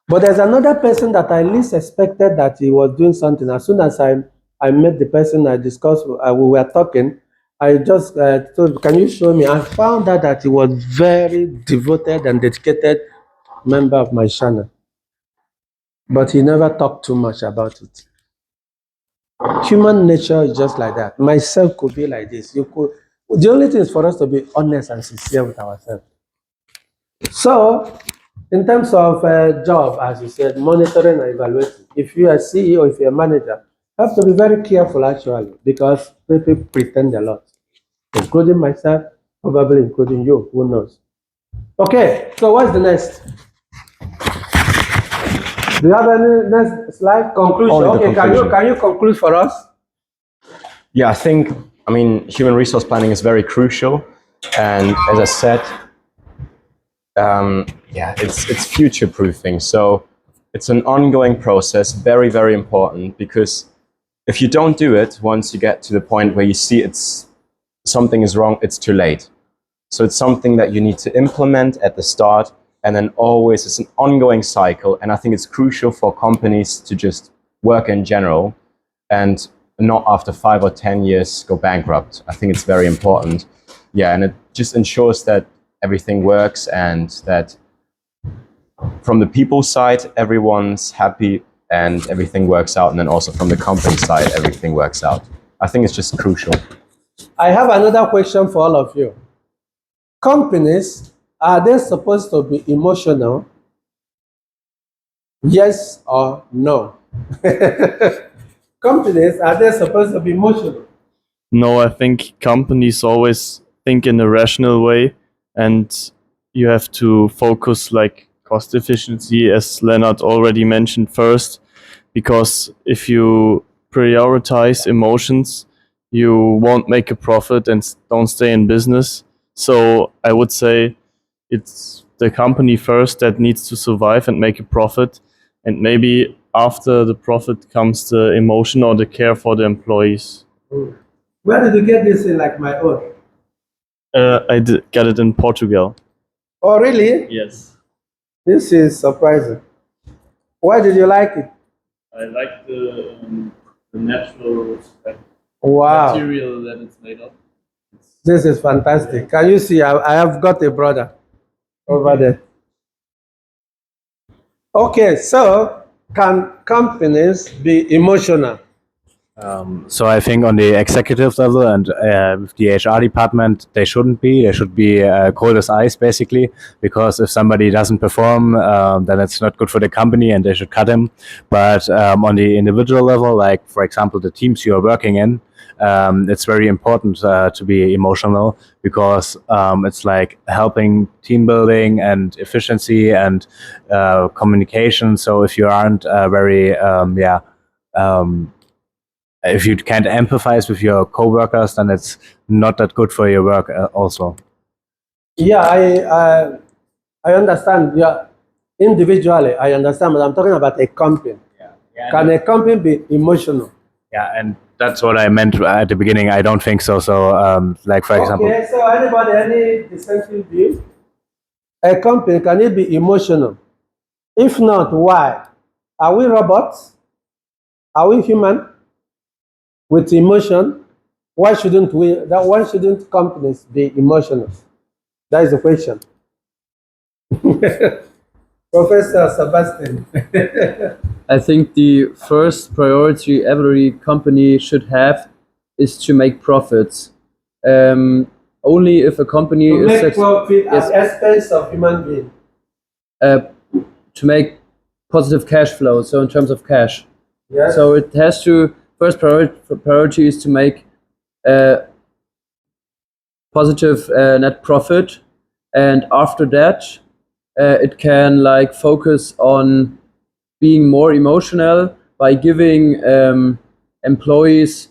But there's another person that I least expected that he was doing something. As soon as I met the person, I discussed, we were talking, I just told, can you show me? I found out that he was very devoted and dedicated member of my channel. But he never talked too much about it. Human nature is just like that. Myself could be like this. The only thing is for us to be honest and sincere with ourselves. So, in terms of job, as you said, monitoring and evaluating, if you are a CEO, if you're a manager, you have to be very careful actually, because people pretend a lot, including myself, probably including you, who knows. Okay, so what's the next? Do you have any next slide? Conclusion. Okay, can you conclude for us? Yeah, I mean, human resource planning is very crucial. And as I said, yeah, it's future-proofing. So it's an ongoing process, very, very important, because if you don't do it, once you get to the point where you see something is wrong, it's too late. So it's something that you need to implement at the start, and then always it's an ongoing cycle. And I think it's crucial for companies to just work in general and not after 5 or 10 years go bankrupt. I think it's very important. Yeah, and it just ensures that everything works and that from the people side, everyone's happy and everything works out. And then also from the company side, everything works out. I think it's just crucial. I have another question for all of you. Companies are they supposed to be emotional? Yes or no? Companies, are they supposed to be emotional? No, I think companies always think in a rational way, and you have to focus like cost efficiency, as Leonard already mentioned first, because if you prioritize emotions, you won't make a profit and don't stay in business. So I would say it's the company first that needs to survive and make a profit, and maybe after the profit comes the emotion or the care for the employees. Where did you get this in like my own? I did get it in Portugal. Oh, really? Yes. This is surprising. Why did you like it? I like the natural Wow, material that it's made of. this is fantastic. Can you see? I have got a brother over there. Okay, so can companies be emotional? So I think on the executive level and with the HR department, they shouldn't be. They should be cold as ice, basically, because if somebody doesn't perform, then it's not good for the company and they should cut him. But on the individual level, like, for example, the teams you are working in, it's very important to be emotional because it's like helping team building and efficiency and communication. So if you aren't very, if you can't empathize with your coworkers, then it's not that good for your work also. Yeah, I understand. Yeah, individually, I understand, but I'm talking about a company. Can a company be emotional? Yeah, and that's what I meant at the beginning. I don't think so. So, like, for example, Okay, so anybody, any dissenting view? A company, can it be emotional? If not, why? Are we robots? Are we human with emotion? Why shouldn't companies be emotional? That is the question. Professor Sebastian. I think the first priority every company should have is to make profits. Only if a company To is make profit at expense of human being. to make positive cash flow. So in terms of cash, Yes. so it has to first priority is to make positive net profit, and after that, it can like focus on being more emotional by giving employees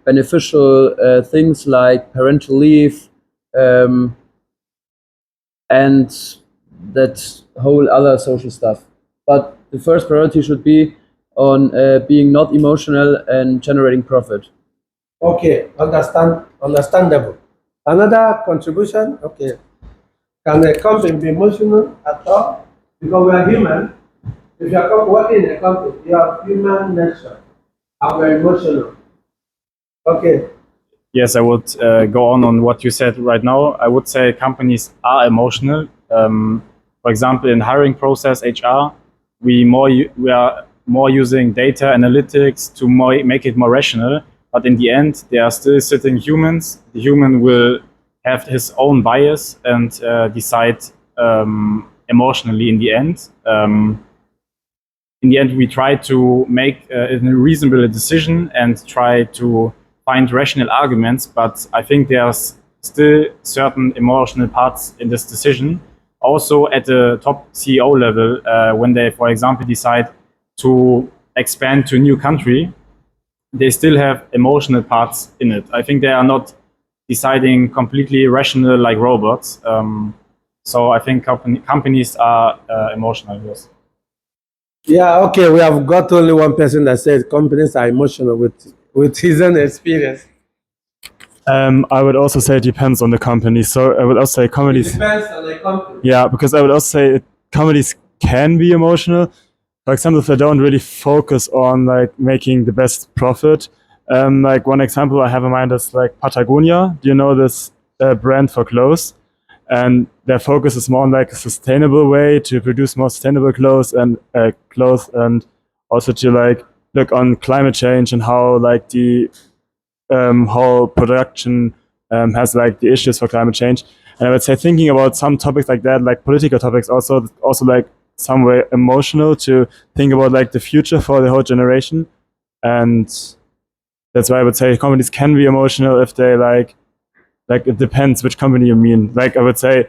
beneficial things like parental leave and that whole other social stuff. But the first priority should be on being not emotional and generating profit. Okay, understandable. Another contribution, okay. Can a company be emotional at all? Because we are human. If you are working in a company, you have human nature and we're emotional. Okay. Yes, I would go on what you said right now. I would say companies are emotional. For example, in hiring process, HR, we are more using data analytics to make it more rational. But in the end, they are still sitting humans. The human will have his own bias and decide emotionally in the end. In the end, we try to make a reasonable decision and try to find rational arguments, but I think there's still certain emotional parts in this decision. Also at the top CEO level, when they, for example, decide to expand to a new country, they still have emotional parts in it. I think they are not deciding completely rational like robots. So I think companies are emotional, yes. Yeah, okay, we have got only one person that says companies are emotional with his own experience. I would also say it depends on the company. So I would also say It companies. depends on the company. Yeah, because I would also say companies can be emotional. For example, if they don't really focus on like making the best profit. Like one example I have in mind is like Patagonia. Do you know this brand for clothes? And their focus is more on like a sustainable way to produce more sustainable clothes and also to like look on climate change and how like the whole production has like the issues for climate change. And I would say thinking about some topics like that, like political topics, also like some way emotional to think about like the future for the whole generation. And that's why I would say companies can be emotional if they like it depends which company you mean. Like I would say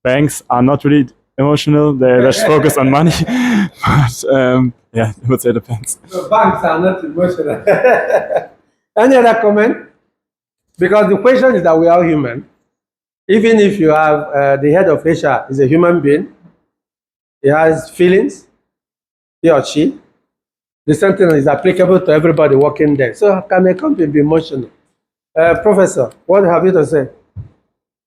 banks are not really emotional, they're just focused on money. But yeah, I would say it depends. So banks are not emotional. Any other comment? Because the question is that we are human. Even if you have the head of HR is a human being, he has feelings, he or she. The same thing is applicable to everybody working there. So can a company be emotional? Professor, what have you to say?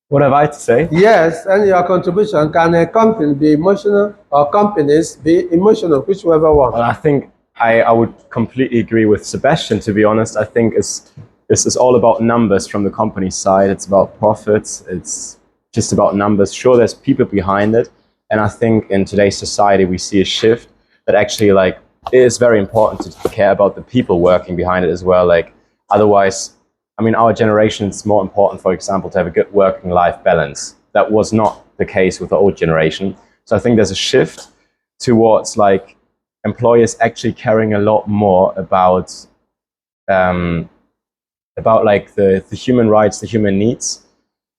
What have I to say? Yes, and your contribution, can a company be emotional or companies be emotional, whichever one? Well, I think I would completely agree with Sebastian, to be honest. I think this is all about numbers from the company side. It's about profits. It's just about numbers. Sure, there's people behind it. And I think in today's society, we see a shift that actually like it is very important to care about the people working behind it as well. Like otherwise, I mean, our generation, it's more important, for example, to have a good working life balance. That was not the case with the old generation. So I think there's a shift towards like employers actually caring a lot more about like the human rights, the human needs.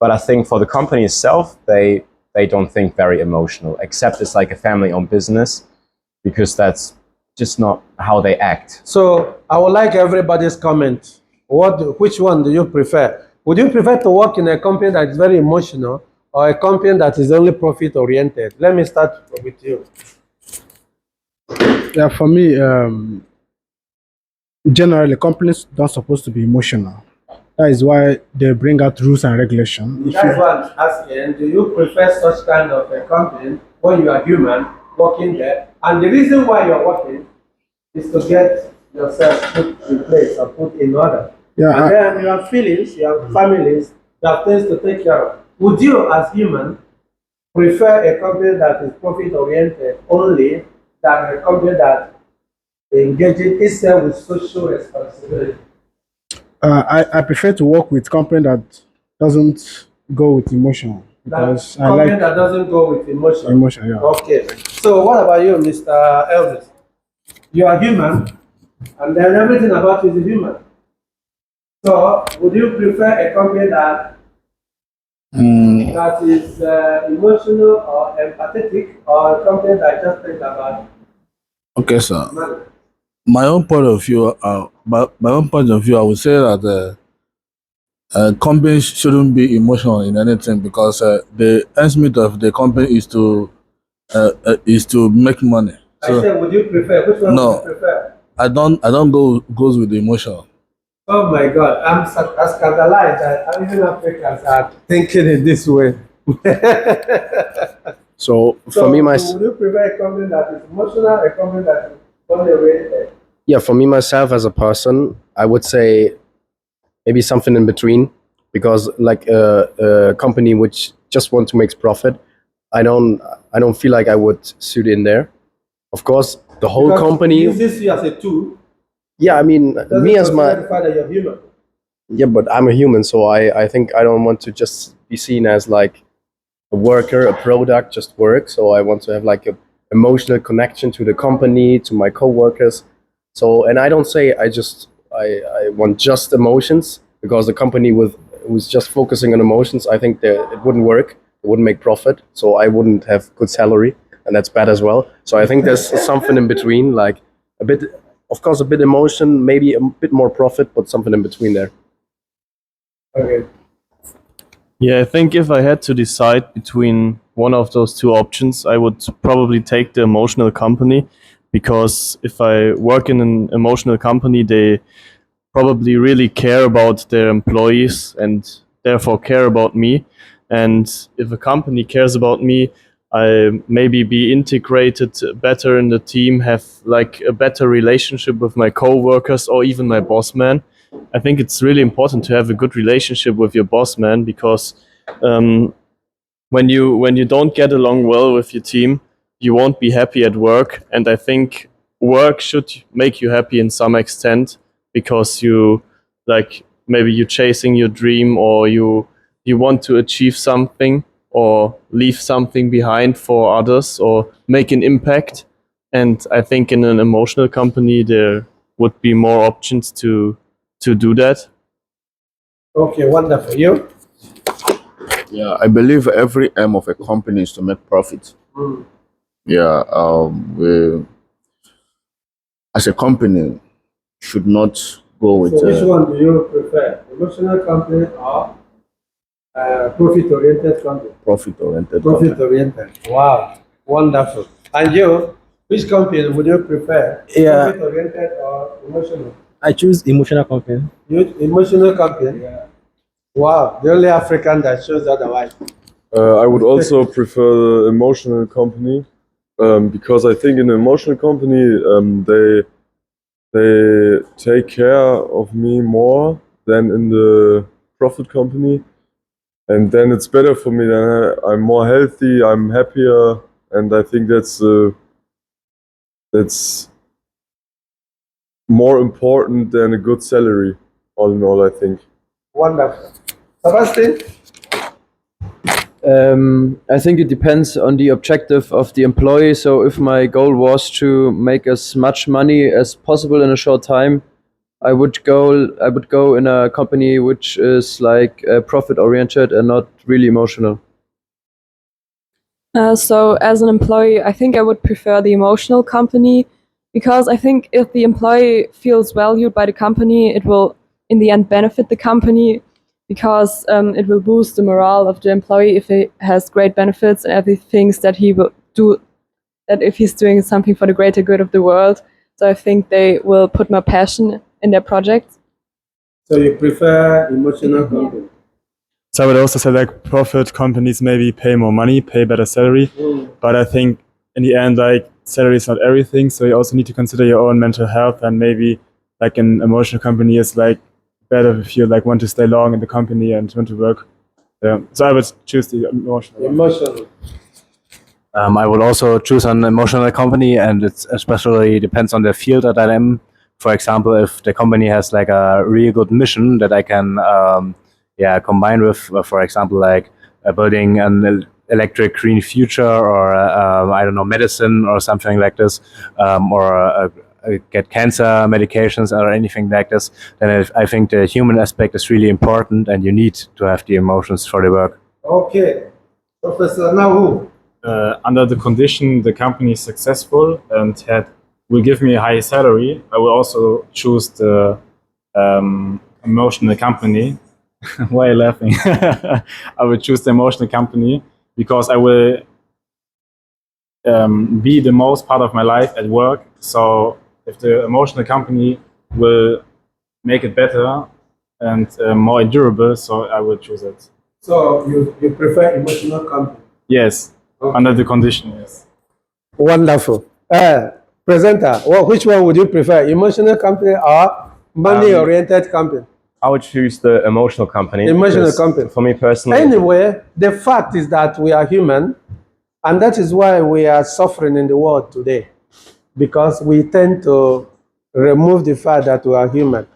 But I think for the company itself, they don't think very emotional, except it's like a family-owned business, because that's just not how they act. So I would like everybody's comment. Which one do you prefer? Would you prefer to work in a company that is very emotional or a company that is only profit-oriented? Let me start with you. Yeah, for me, generally, companies don't supposed to be emotional. That is why they bring out rules and regulations. That's what I'm asking. Do you prefer such kind of a company when you are human working there? And the reason why you're working is to get yourself put in place or put in order. Yeah, And then you have feelings, you have families, you have things to take care of. Would you, as human, prefer a company that is profit-oriented only than a company that engages itself with social responsibility? I prefer to work with company that doesn't go with emotion, because I Company like that doesn't go with emotion. emotion. Yeah. Okay. So what about you, Mr. Elvis? You are human, and then everything about you is human. So would you prefer a company that that is emotional or empathetic, or a company that just thinks about Okay, sir. money? My own point of view, I would say that companies shouldn't be emotional in anything, because the end of the company is to make money. I said, would you prefer? Which one No. would you prefer? I don't goes with the emotion. Oh my God, I'm scandalized that even Africans are thinking in this way. So for me, would you prefer a company that is emotional, a company that is money-oriented? yeah, for me myself as a person, I would say maybe something in between, because like a company which just want to make profit, I don't feel like I would suit in there. Of course, the whole Because company. Use this as a tool. Yeah, I mean, Doesn't me as consider my. the fact that you're human. Yeah, but I'm a human, so I think I don't want to just be seen as like a worker, a product, just work. So I want to have like a emotional connection to the company, to my coworkers. So, and I don't say I want just emotions, because the company who's just focusing on emotions, I think that it wouldn't work. It wouldn't make profit. So I wouldn't have good salary, and that's bad as well. So I think there's something in between, like a bit, of course, a bit emotion, maybe a bit more profit, but something in between there. Okay. Yeah, I think if I had to decide between one of those two options, I would probably take the emotional company, because if I work in an emotional company, they probably really care about their employees and therefore care about me. And if a company cares about me, I maybe be integrated better in the team, have like a better relationship with my coworkers or even my boss man. I think it's really important to have a good relationship with your boss man, because when you don't get along well with your team, you won't be happy at work. And I think work should make you happy in some extent, because you like maybe you're chasing your dream, or you want to achieve something or leave something behind for others or make an impact. And I think in an emotional company there would be more options to do that. Okay, wonderful. You? Yeah, I believe every aim of a company is to make profit. Mm. Yeah, we, as a company, should not go with. So which one do you prefer? Emotional company or profit-oriented company? Profit-oriented. Profit-oriented. Wow, wonderful. And you, which company would you prefer? Yeah. Profit-oriented or emotional? I choose emotional company. You emotional company? Yeah. Wow, the only African that shows otherwise. I would also prefer the emotional company because I think in an emotional company they take care of me more than in the profit company, and then it's better for me. Then I'm more healthy, I'm happier, and I think that's more important than a good salary. All in all, I think. Wonderful. Sebastian? I think it depends on the objective of the employee. So if my goal was to make as much money as possible in a short time, I would go in a company which is like profit oriented and not really emotional. So as an employee, I think I would prefer the emotional company, because I think if the employee feels valued by the company, it will in the end benefit the company, because it will boost the morale of the employee if he has great benefits and if he thinks that he will do that, if he's doing something for the greater good of the world. So I think they will put more passion in their projects. So you prefer emotional company? So I would also say like profit companies maybe pay more money, pay better salary, but I think in the end like salary is not everything. So you also need to consider your own mental health, and maybe like an emotional company is like better if you like want to stay long in the company and want to work. Yeah. So I would choose the emotional. Emotional. I would also choose an emotional company, and it especially depends on the field that I'm in. For example, if the company has like a really good mission that I can combine with, for example, like building an electric green future, or I don't know, medicine or something like this, or get cancer medications or anything like this, then I think the human aspect is really important, and you need to have the emotions for the work. Okay. Professor Nahu. Under the condition the company is successful and will give me a high salary, I will also choose the emotional company. Why are you laughing? I will choose the emotional company because I will be the most part of my life at work. So if the emotional company will make it better and more endurable, so I will choose it. So you prefer emotional company? Yes, under the condition, yes. Wonderful. Presenter, which one would you prefer, emotional company or money-oriented company? I would choose the emotional company. Emotional because company. For me personally. Anyway, the fact is that we are human, and that is why we are suffering in the world today, because we tend to remove the fact that we are human.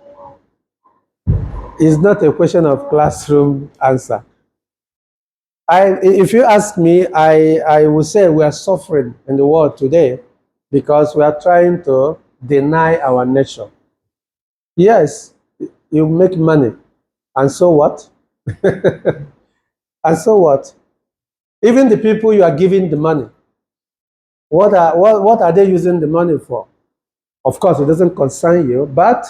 It's not a question of classroom answer. If you ask me, I would say we are suffering in the world today because we are trying to deny our nature. Yes, you make money, and so what? And so what? Even the people you are giving the money, what are they using the money for? Of course, it doesn't concern you, but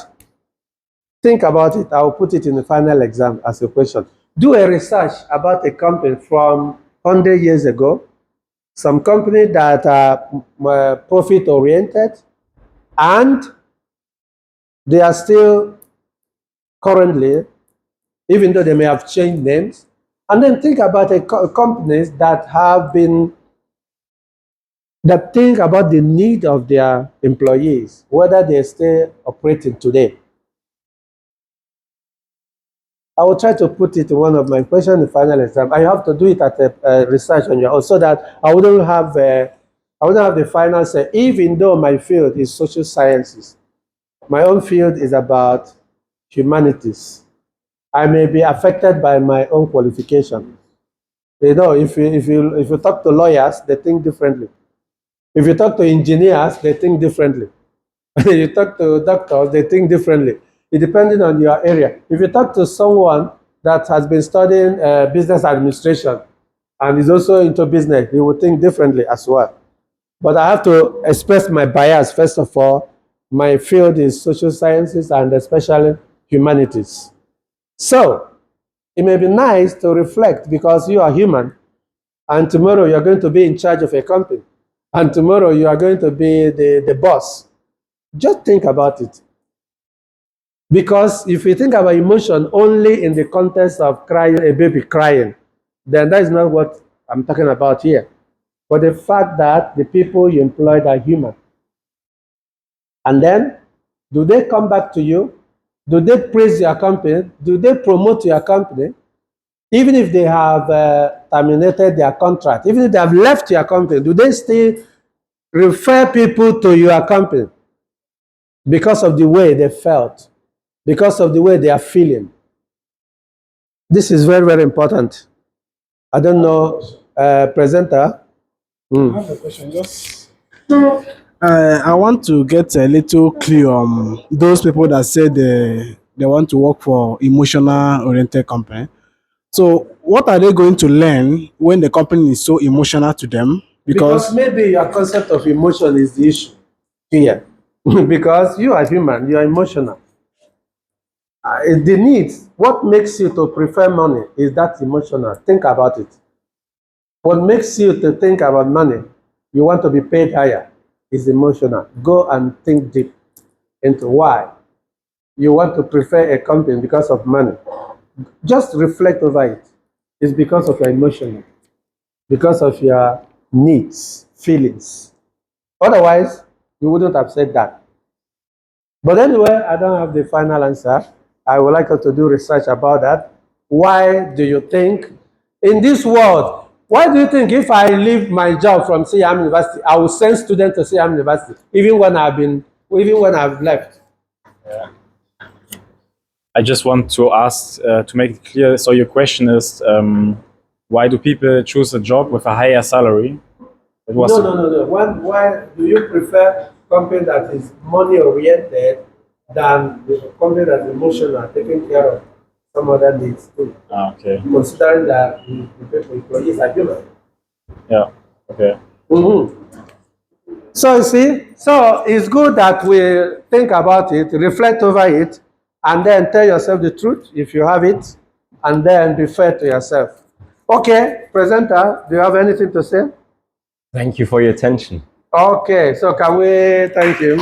think about it. I will put it in the final exam as a question. Do a research about a company from 100 years ago, some company that are profit-oriented, and they are still currently, even though they may have changed names, and then think about companies that have been, that think about the need of their employees, whether they stay operating today. I will try to put it in one of my questions in the final exam. I have to do it at a research on your own, so that I wouldn't have the final say, even though my field is social sciences. My own field is about humanities. I may be affected by my own qualification. You know, if you talk to lawyers, they think differently. If you talk to engineers, they think differently. You talk to doctors, they think differently. It depends on your area. If you talk to someone that has been studying business administration and is also into business, he will think differently as well. But I have to express my bias. First of all, my field is social sciences and especially humanities. So it may be nice to reflect because you are human, and tomorrow you're going to be in charge of a company, and tomorrow you are going to be the boss. Just think about it. Because if you think about emotion only in the context of crying, a baby crying, then that is not what I'm talking about here. But the fact that the people you employed are human. And then, do they come back to you? Do they praise your company? Do they promote your company? Even if they have terminated their contract, even if they have left your company, do they still refer people to your company because of the way they felt, because of the way they are feeling? This is very, very important. I don't know, presenter. I have a question. I want to get a little clue on those people that say they want to work for emotional-oriented company. So, what are they going to learn when the company is so emotional to them? Because maybe your concept of emotion is the issue here. Because you are human, you are emotional. The needs, what makes you to prefer money is that emotional. Think about it. What makes you to think about money, you want to be paid higher, is emotional. Go and think deep into why you want to prefer a company because of money. Just reflect over it. It's because of your emotional, because of your needs, feelings. Otherwise, you wouldn't have said that. But anyway, I don't have the final answer. I would like us to do research about that. Why do you think, in this world, why do you think if I leave my job from CM University, I will send students to CM University, even when I've left? I just want to ask to make it clear. So your question is, why do people choose a job with a higher salary? No. Why do you prefer company that is money oriented than the company that is emotional, taking care of some other needs too? Okay. Considering that the employees are human. Yeah. Okay. So you see, so it's good that we think about it, reflect over it, and then tell yourself the truth if you have it, and then be fair to yourself. Okay, presenter, do you have anything to say? Thank you for your attention. Okay, so can we thank him?